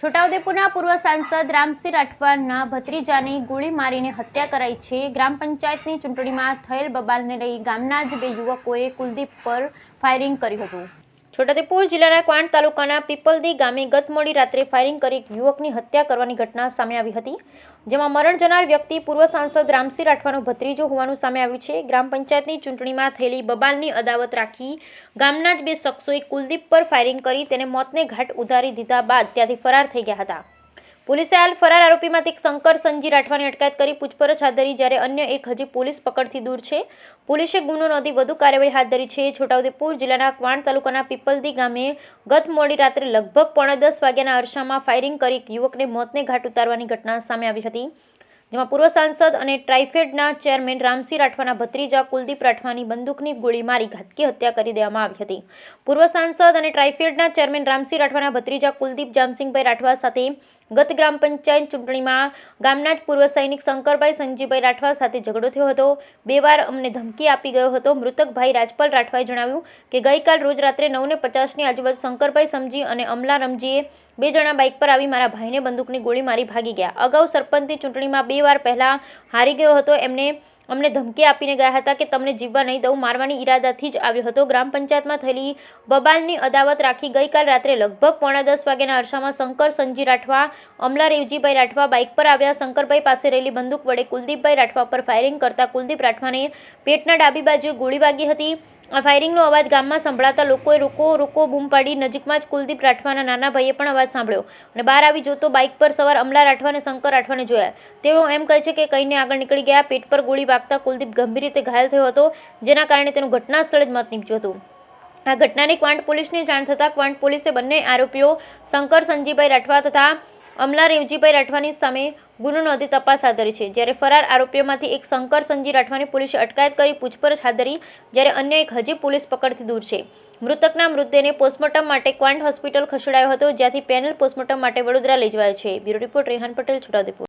છોટાઉદેપુરના પૂર્વ સાંસદ રામસિંહ રાઠવાના ભત્રીજાની ગોળી મારીને હત્યા કરાઈ છે। ગ્રામ પંચાયતની ચૂંટણીમાં થયેલ બબાલને લઈ ગામના જ બે યુવકોએ કુલદીપ પર ફાયરિંગ કર્યું હતું। છોટાઉદેપુર જિલ્લાના ક્વાંટ તાલુકાના પીપલદી ગામે ગત મોડી રાત્રે ફાયરિંગ કરી એક યુવકની હત્યા કરવાની ઘટના સામે આવી હતી, જેમાં મરણ જનાર વ્યક્તિ પૂર્વ સાંસદ રામસિંહ રાઠવાનો ભત્રીજો હોવાનું સામે આવ્યું છે। ગ્રામ પંચાયતની ચૂંટણીમાં થયેલી બબાલની અદાવત રાખી ગામના જ બે શખ્સોએ કુલદીપ પર ફાયરિંગ કરી તેને મોતને ઘાટ ઉતારી દીધા બાદ ત્યાંથી ફરાર થઈ ગયા હતા। પોલીસે હાલ ફરાર આરોપીમાંથી એક શંકર સંજી રાઠવાની અટકાયત કરી પૂછપરછ હાથ ધરી, જ્યારે અન્ય એક હજી પોલીસ પકડથી દૂર છે। પોલીસે ગુનો નોંધી વધુ કાર્યવાહી હાથ ધરી છે। છોટાઉદેપુર જિલ્લાના ક્વાંટ તાલુકાના પીપલદી ગામે ગત મોડી રાત્રે લગભગ 9:30 વાગ્યાના અરસામાં ફાયરિંગ કરી એક યુવકને મોતને ઘાટ ઉતારવાની ઘટના સામે આવી હતી, જેમાં પૂર્વ સાંસદ અને ટ્રાઇફેડના ચેરમેન રામસિંહ રાઠવાના ભત્રીજા કુલદીપ રાઠવાની બંદૂકની ગોળી મારી ઘાતકી હત્યા કરી દેવામાં આવી હતી। પૂર્વ સાંસદ અને ટ્રાઇફેડના ચેરમેન રામસિંહ રાઠવાના ભત્રીજા કુલદીપ જામસિંગભાઈ રાઠવા સાથે ગત ગ્રામ પંચાયત ચૂંટણીમાં ગામના જ પૂર્વ સૈનિક શંકરભાઈ સંજીભાઈ રાઠવા સાથે ઝઘડો થયો હતો। 2 વાર અમને ધમકી આપી ગયો હતો। મૃતક ભાઈ રાજપાલ રાઠવાએ જણાવ્યું કે ગઈકાલ રોજ રાત્રે 9:50ની આજુબાજુ શંકરભાઈ સમજી અને અમલા રમજીએ 2 જણા બાઇક પર આવી મારા ભાઈને બંદૂકની ગોળી મારી ભાગી ગયા। અગાઉ સરપંચની ચૂંટણીમાં 2 વાર પહેલા હારી ગયો હતો। અમને ધમકી આપીને ગયા હતા કે તમને જીવવા નહીં દઉં, મારવાની ઈરાદાથી જ આવ્યો હતો। ગ્રામ પંચાયતમાં થયેલી બબાલની અદાવત રાખી ગઈકાલ રાત્રે લગભગ 9:30 વાગ્યાના અરસામાં શંકર સંજી રાઠવા, અમલા રેવજીભાઈ રાઠવા બાઇક પર આવ્યા। શંકરભાઈ પાસે રહેલી બંદૂક વડે કુલદીપભાઈ રાઠવા પર ફાયરિંગ કરતા કુલદીપ રાઠવાને પેટના ડાબી બાજુએ ગોળી વાગી હતી। આ ફાયરિંગનો અવાજ ગામમાં સંભળાતા લોકોએ રોકો રોકો બૂમ પાડી। નજીકમાં જ કુલદીપ રાઠવાના નાના ભાઈએ પણ અવાજ સાંભળ્યો અને બહાર આવી જોતો બાઇક પર સવાર અમલા રાઠવા અને શંકર રાઠવાને જોયા। તેઓ એમ કહે છે કે કહીને આગળ નીકળી ગયા। પેટ પર ગોળી વાગતા કુલદીપ ગંભીર રીતે ઘાયલ થયો હતો, જેના કારણે તેનું ઘટના સ્થળે જ મોત નીપજ્યું હતું। આ ઘટનાની ક્વાંટ પોલીસને જાણ થતાં ક્વાંટ પોલીસે બંને આરોપીઓ શંકર સંજીભાઈ રાઠવા તથા અમલા રેવજીભાઈ રાઠવાની સામે ગુનો નોંધી તપાસ હાથ ધરી છે, જ્યારે ફરાર આરોપીઓમાંથી એક શંકર સંજી રાઠવાની પોલીસે અટકાયત કરી પૂછપરછ હાથ ધરી, જ્યારે અન્ય એક હજી પોલીસ પકડથી દૂર છે। મૃતકના મૃતદેહને પોસ્ટમોર્ટમ માટે ક્વાંટ હોસ્પિટલ ખસેડાયો હતો, જ્યાંથી પેનલ પોસ્ટમોર્ટમ માટે વડોદરા લઈ જવાયો છે। બ્યુરો રિपोर्ट रेहान पटेल, छोटाउदेपुर।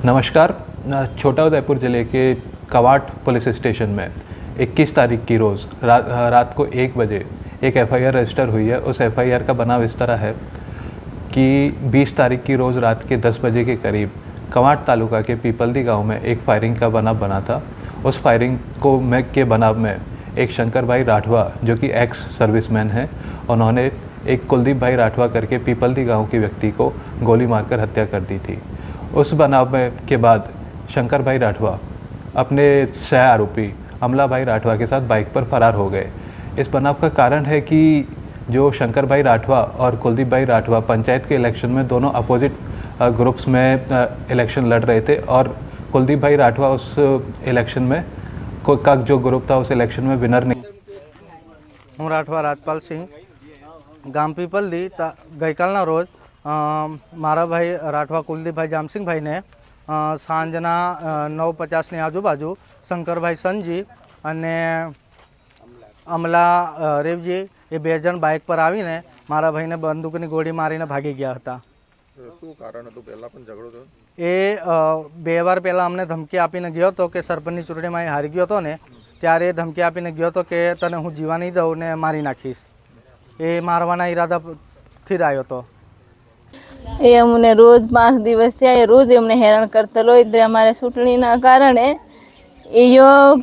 नमस्कार। छोटाउदेपुर जिले के कवाट पुलिस स्टेशन में 21 तारीख की रोज़ रात को 1 बजे एक FIR रजिस्टर हुई है। उस FIR का बनाव इस तरह है कि 20 तारीख की रोज़ रात के 10 बजे के करीब कवाट तालुका के पीपलदी गांव में एक फायरिंग का बनाव बना था। उस फायरिंग के बनाव में एक शंकर भाई राठवा, जो कि एक्स सर्विसमैन हैं, उन्होंने एक कुलदीप भाई राठवा करके पीपलदी गांव के व्यक्ति को गोली मारकर हत्या कर दी थी। उस बनाव में के बाद शंकर भाई राठवा अपने सह आरोपी अमला भाई राठवा के साथ बाइक पर फरार हो गए। इस बनाव का कारण है कि जो शंकर भाई राठवा और कुलदीप भाई राठवा पंचायत के इलेक्शन में दोनों अपोजिट ग्रुप्स में इलेक्शन लड़ रहे थे और कुलदीप भाई राठवा उस इलेक्शन में का जो ग्रुप था उस इलेक्शन में विनर नहीं। हूँ राठवा राजपाल सिंह, गाम पीपलदी गईकालना रोज मारा भाई राठवा कुलदीप भाई जामसिंह भाई ने सांजना 9:50 आजूबाजू शंकर भाई संजी अने अमला रेवजी ए 2 जण बाइक पर आवीने मारा भाई ने बंदूकनी गोली मारीने भागी गया था। શું કારણ હતું? પહેલા પણ ઝઘડો થયો? એ 2 વાર પહેલાં અમને ધમકી આપીને ગયો હતો કે સરપંચની ચૂંટણીમાં હારી ગયો હતો ને, ત્યારે એ ધમકી આપીને ગયો હતો કે તને હું જીવા નહીં દઉં ને મારી નાખીશ। એ મારવાના ઈરાદાથી જ આવ્યો હતો। એ અમને રોજ 5 દિવસ થયા, એ રોજ અમને હેરાન કરતો એટલે અમારે ચૂંટણીના કારણે એ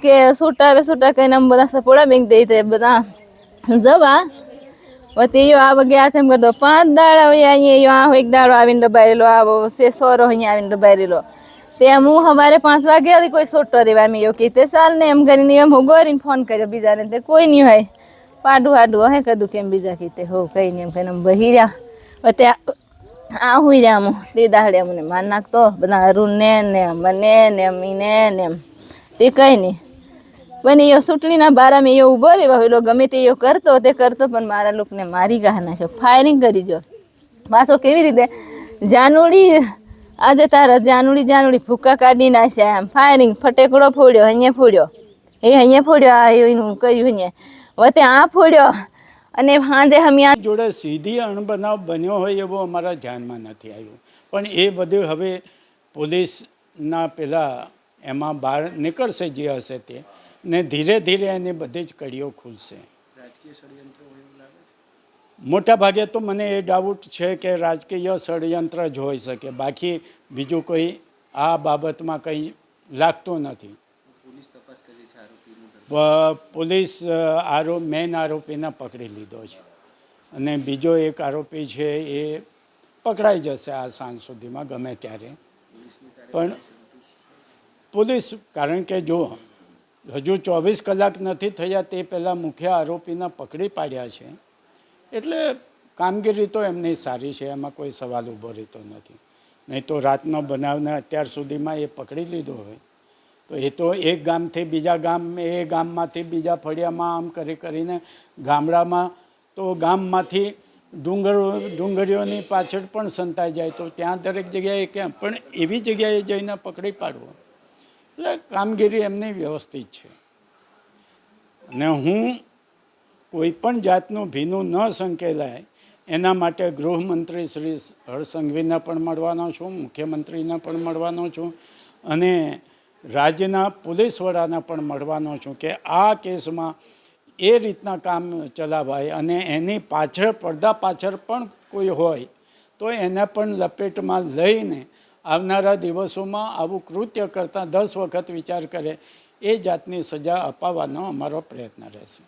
કે છૂટા કહીને અમે બધા સપોડા બેંક દઈ બધા જવા પછી આ વગે એમ કરતો 5 દાડા અહીંયા એક દાડો આવીને દબાયેલો, આવો સોરો અહીંયા આવીને દબાયેલો। તે હું સવારે 5 વાગે કોઈ છૂટો રહેવા મેં એવું કીધે ચાલ ને એમ કરીને એમ હું ગોરીને ફોન કર્યો બીજાને, તે કોઈ નહીં હોય પાડું હાડું હે કદું કેમ બીજા કીધે હો કઈ નહીં એમ કહીને બહી રહ્યા। ત્યાં આ હુઈ રહ્યા હું તે દાડે અમને માર નાખતો બધા અરુણને ને મને ને મીને ને એમ તે કઈ નહીં પણ એ ચૂંટણીના બારામાં એ ઊભો રહ્યો ગમે તે એ કરતો પણ મારા લોકોને મારી ગયા નાખ્યો, ફાયરિંગ કરી જો પાછો કેવી રીતે જાનુડી આજે તારા જાનુડી ભૂકા કાઢી નાખ્યા, એમ ફાયરિંગ ફટેકડો ફોડ્યો, અહીંયા ફોડ્યો આ એનું કર્યું અહીંયા વતે આ ફોડ્યો અને સાંજે અમે જોડે સીધી અણબનાવ બન્યો હોય એવો અમારા ધ્યાનમાં નથી આવ્યું, પણ એ બધું હવે પોલીસના પેલા એમાં બહાર નીકળશે જે હશે તે, ને ધીરે ધીરે એની બધી જ કડીઓ ખુલશે। રાજકીય ષડયંત્ર હોય એવું લાગે? મોટા ભાગે તો મને એ ડાઉટ છે કે રાજકીય ષડયંત્ર જ હોઈ શકે, બાકી બીજું કોઈ આ બાબતમાં કંઈ લાગતું નથી. પોલીસ મેઇન આરોપીને પકડી લીધો છે અને બીજો એક આરોપી છે એ પકડાઈ જશે આ સાંજ સુધીમાં ગમે ત્યારે. પણ પોલીસ, કારણ કે જો હજુ 24 કલાક નથી થયા તે પહેલાં મુખ્ય આરોપીને પકડી પાડ્યા છે, એટલે કામગીરી તો એમની સારી છે, એમાં કોઈ સવાલ ઊભો રહેતો નથી. નહીં તો રાતનો બનાવને અત્યાર સુધીમાં એ પકડી લીધો હોય તો એ તો એક ગામથી બીજા ગામ, એ ગામમાંથી બીજા ફળિયામાં આમ કરીને ગામડામાં તો ગામમાંથી ડુંગરીઓની પાછળ પણ સંતાઈ જાય તો ત્યાં દરેક જગ્યાએ ક્યાં પણ એવી જગ્યાએ જઈને પકડી પાડવો, એટલે કામગીરી એમની વ્યવસ્થિત છે. અને હું કોઈ પણ જાતનું ભીનું ન સંકેલાય એના માટે ગૃહમંત્રી શ્રી હર્ષ સંઘવીને પણ મળવાનો છું, મુખ્યમંત્રીને પણ મળવાનો છું અને રાજ્યના પોલીસ વડાને પણ મળવાનો છું કે આ કેસમાં એ રીતના કામ ચલાવાય અને એની પાછળ, પડદા પાછળ પણ કોઈ હોય તો એને પણ લપેટમાં લઈને આવનારા દિવસોમાં આવું કૃત્ય કરતાં 10 વખત વિચાર કરે એ જાતની સજા અપાવવાનો અમારો પ્રયત્ન રહેશે.